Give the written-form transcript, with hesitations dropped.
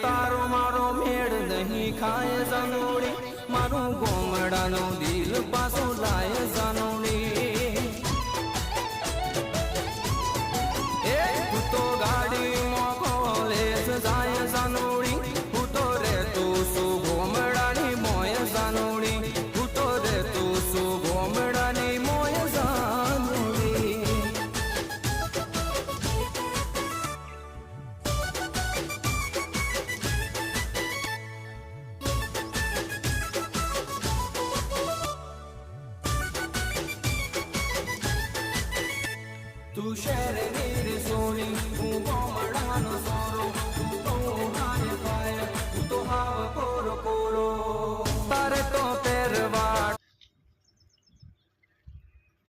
तारो मारो मेड़ नहीं खाए जानोड़ी मारू गोमड़ानो दिल पासो लाए जानोड़ी तू तो गाड़ी मोको ले जाए जानोड़ी तू तो रे तू सु गोमड़ानी मोय जानोड़ी तू तो रे तू सु गोमड़ानी मोय जानोड़ी तू